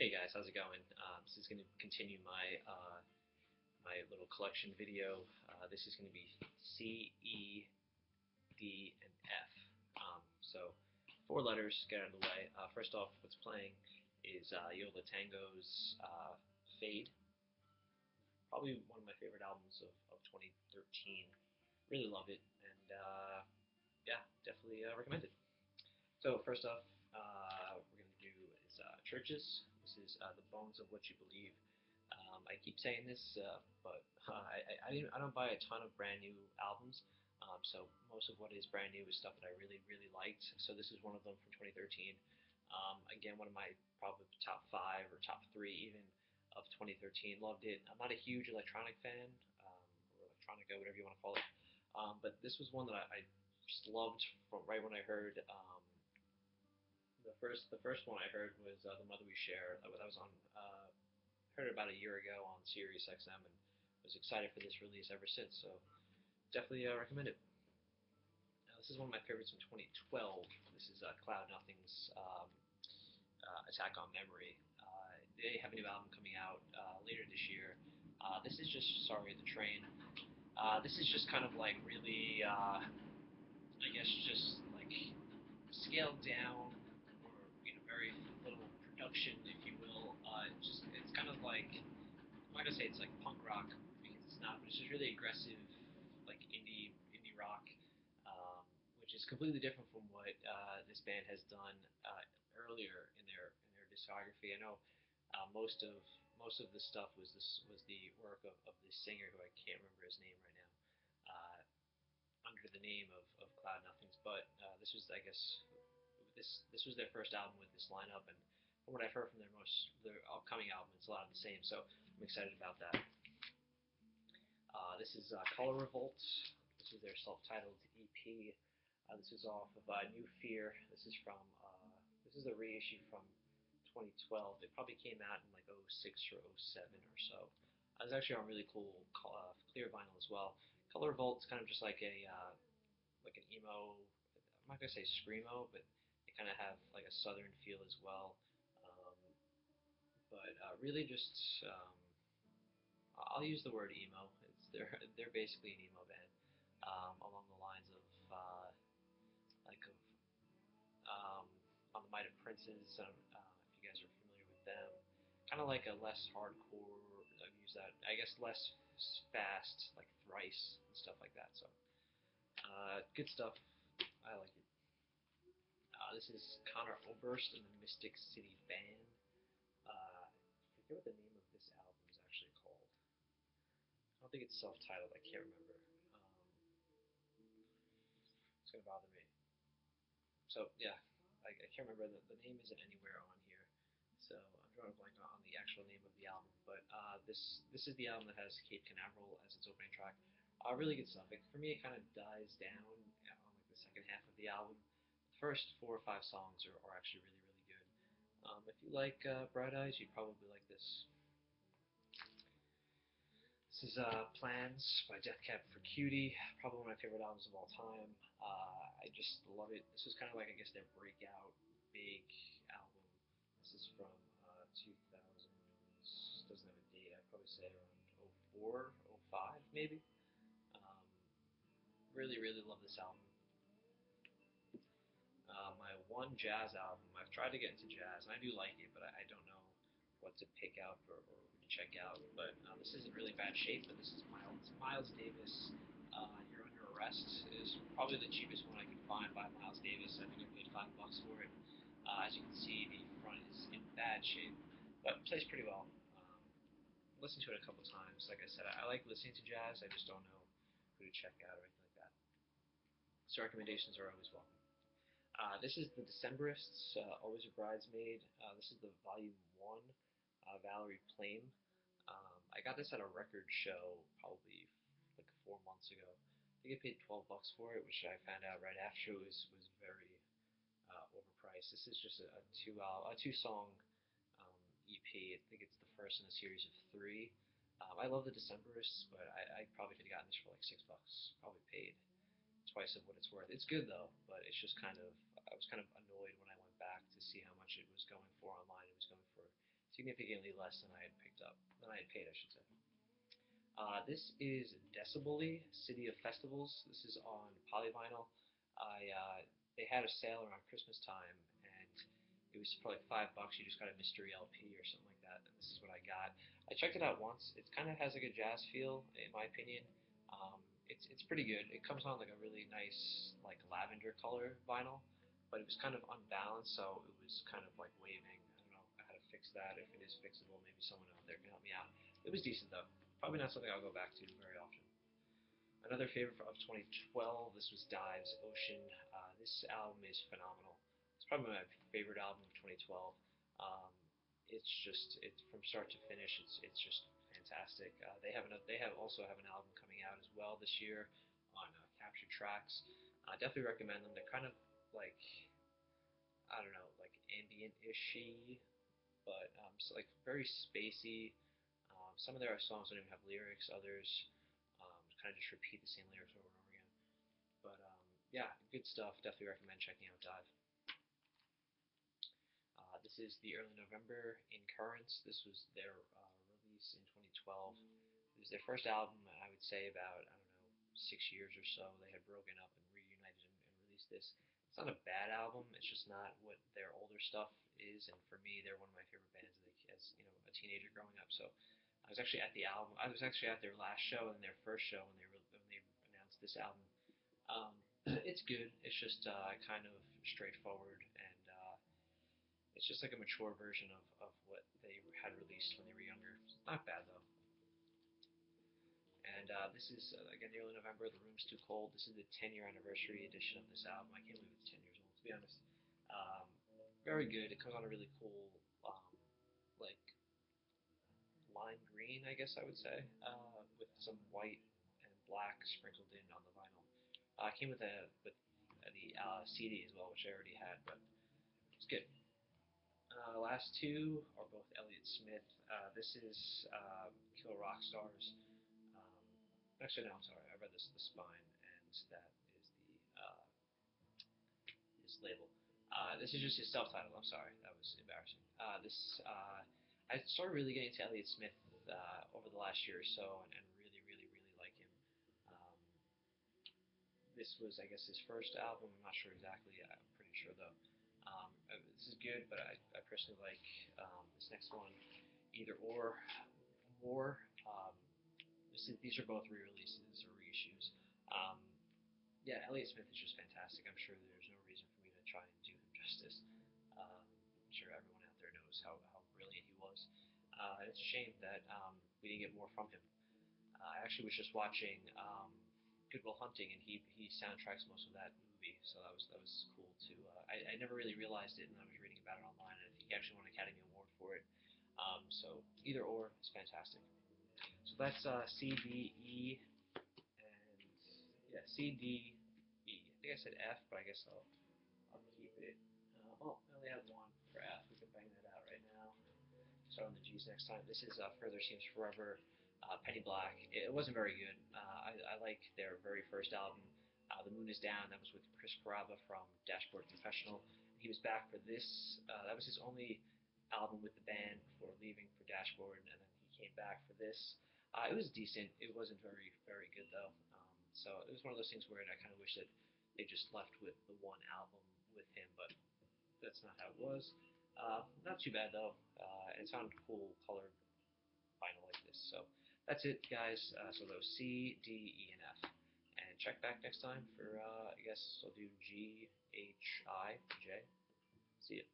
Hey guys, how's it going? This is going to continue my little collection video. This is going to be C, E, D, and F. So four letters, get out of the way. First off, what's playing is Yo La Tengo's Fade. Probably one of my favorite albums of 2013. Really love it, and yeah, definitely recommend it. So first off, we're going to do is Churches. This is The Bones of What You Believe. I keep saying this, but I don't buy a ton of brand new albums. So most of what is brand new is stuff that I really liked. So this is one of them from 2013. Again, one of my probably top five or top three even of 2013. Loved it. I'm not a huge electronic fan, or electronica, whatever you want to call it. But this was one that I just loved from right when I heard. The first one I heard was The Mother We Share. That was on heard it about a year ago on Sirius XM and was excited for this release ever since. So definitely recommend it. This is one of my favorites from 2012. This is Cloud Nothing's Attack on Memory. They have a new album coming out later this year. This is just Sorry the Train. This is just kind of like really, I guess, just like scaled down, or very little production, if you will. It's kind of like, I'm not gonna say it's like punk rock because it's not, but it's just really aggressive, like indie rock, which is completely different from what this band has done earlier in their discography. I know most of the stuff was the work of this singer who I can't remember his name right now. Under the name of Cloud Nothings, but this was, I guess, this was their first album with this lineup, and from what I've heard from their upcoming album, it's a lot of the same. So I'm excited about that. This is Color Revolt. This is their self-titled EP. This is off of New Fear. This is a reissue from 2012. It probably came out in like '06 or '07 or so. It was actually on really cool clear vinyl as well. Color Revolt's kind of just like like an emo. I'm not gonna say screamo, but they kind of have like a southern feel as well. Um, but really just I'll use the word emo. They're basically an emo band, along the lines of like of On the Might of Princes. If you guys are familiar with them, kind of like a less hardcore. I've used that. I guess less fast, like Thrice and stuff like that. So good stuff. I like it. This is Conor Oberst and the Mystic City Band. I forget what the name of this album is actually called. I don't think it's self-titled. I can't remember. It's gonna bother me. So yeah, I can't remember. The name isn't anywhere on here. So I'm drawing a blank on the actual name of the album. But this is the album that has Cape Canaveral as its opening track. Really good stuff. For me, it kind of dies down on like the second half of the album. The first four or five songs are actually really good. If you like Bright Eyes, you'd probably like this. This is Plans by Death Cab for Cutie, probably one of my favorite albums of all time. I just love it. This was kind of like, I guess, their breakout big album. This is from 2000, doesn't have a date, I'd probably say around '04, '05 maybe. Um, really love this album. My one jazz album, I've tried to get into jazz, and I do like it, but I don't know what to pick up or to check out. But this is in really bad shape, but this is Miles Davis. You're Under Arrest is probably the cheapest one I could find by Miles Davis. I think I paid $5 for it. As you can see, the front is in bad shape, but it plays pretty well. Listened to it a couple times. Like I said, I like listening to jazz. I just don't know who to check out or anything like that. So recommendations are always welcome. This is the Decemberists, Always a Bridesmaid. This is the Volume 1, Valerie Plame. I got this at a record show probably like 4 months ago. I think I paid $12 for it, which I found out right after was very overpriced. This is just a two song EP. I think it's the first in a series of three. I love the Decemberists, but I probably could have gotten this for like $6. Probably paid twice of what it's worth. It's good though, but it's just I was kind of annoyed when I went back to see how much it was going for online. It was going for significantly less than I had picked up, than I had paid, I should say. This is Decibely, City of Festivals. This is on polyvinyl. They had a sale around Christmas time, and it was for like $5. You just got a mystery LP or something like that, and this is what I got. I checked it out once. It kind of has like a jazz feel, in my opinion. Um, it's pretty good. It comes on like a really nice like lavender color vinyl, but it was kind of unbalanced, so it was kind of like waving. I don't know how to fix that. If it is fixable, maybe someone out there can help me out. It was decent though. Probably not something I'll go back to very often. Another favorite of 2012, this was Dives Ocean. This album is phenomenal. It's probably my favorite album of 2012. Um, it's from start to finish. It's just fantastic. They have also have an album coming out as well this year on Captured Tracks. I definitely recommend them. They're kind of like, I don't know, like ambient-ishy, but so like very spacey. Some of their songs don't even have lyrics. Others kind of just repeat the same lyrics over and over again. But yeah, good stuff. Definitely recommend checking out Dive. This is the early November in Currents. This was their release in 2012. It was their first album, I would say, about, I don't know, 6 years or so. They had broken up and reunited and released this. It's not a bad album. It's just not what their older stuff is. And for me, they're one of my favorite bands as you know, a teenager growing up. So I was actually at the album. I was actually at their last show and their first show when they announced this album. Um, it's good. It's just kind of straightforward, and it's just like a mature version of what they had released when they were younger. It's not bad though. And this is again early November. The Room's Too Cold. This is the 10-year anniversary edition of this album. I can't believe it's 10 years old, to be honest. Um, very good. It comes on a really cool, like lime green, I guess I would say, with some white and black sprinkled in on the vinyl. It came with the CD as well, which I already had, but it's good. Last two are both Elliott Smith. This is Kill Rock Stars. Um, Actually, no, I'm sorry. I read this The Spine, and that is the his label. This is just his self-titled. I'm sorry, that was embarrassing. I started really getting into Elliott Smith over the last year or so, and really, really, really like him. Um, this was, I guess, his first album. I'm not sure exactly. I'm pretty sure though. This is good, but I personally like this next one, Either or War. These are both re-releases or reissues. Um, yeah, Elliott Smith is just fantastic. I'm sure there's no reason for me to try and do him justice. I'm sure everyone out there knows how brilliant he was. And it's a shame that we didn't get more from him. I actually was just watching Good Will Hunting, and he soundtracks most of that movie, so that was cool too. I never really realized it, and I was reading about it online, and I think he actually won an Academy Award for it. So either or is fantastic. So that's C, D, E, and yeah, C, D, E. I think I said F, but I guess I'll keep it. Oh, I only have one for F. We can bang that out right now. Start on the G's next time. This is Further Seems Forever, Penny Black. It wasn't very good. I like their very first album, The Moon Is Down. That was with Chris Carrabba from Dashboard Confessional. He was back for this. That was his only album with the band before leaving for Dashboard, and then he came back for this. It was decent. It wasn't very, very good though. So it was one of those things where I kind of wish that they just left with the one album with him, but that's not how it was. Not too bad though. It sounded cool, colored vinyl like this. So that's it, guys. So those C, D, E, and F. And check back next time for I guess I'll do G, H, I, J. See ya.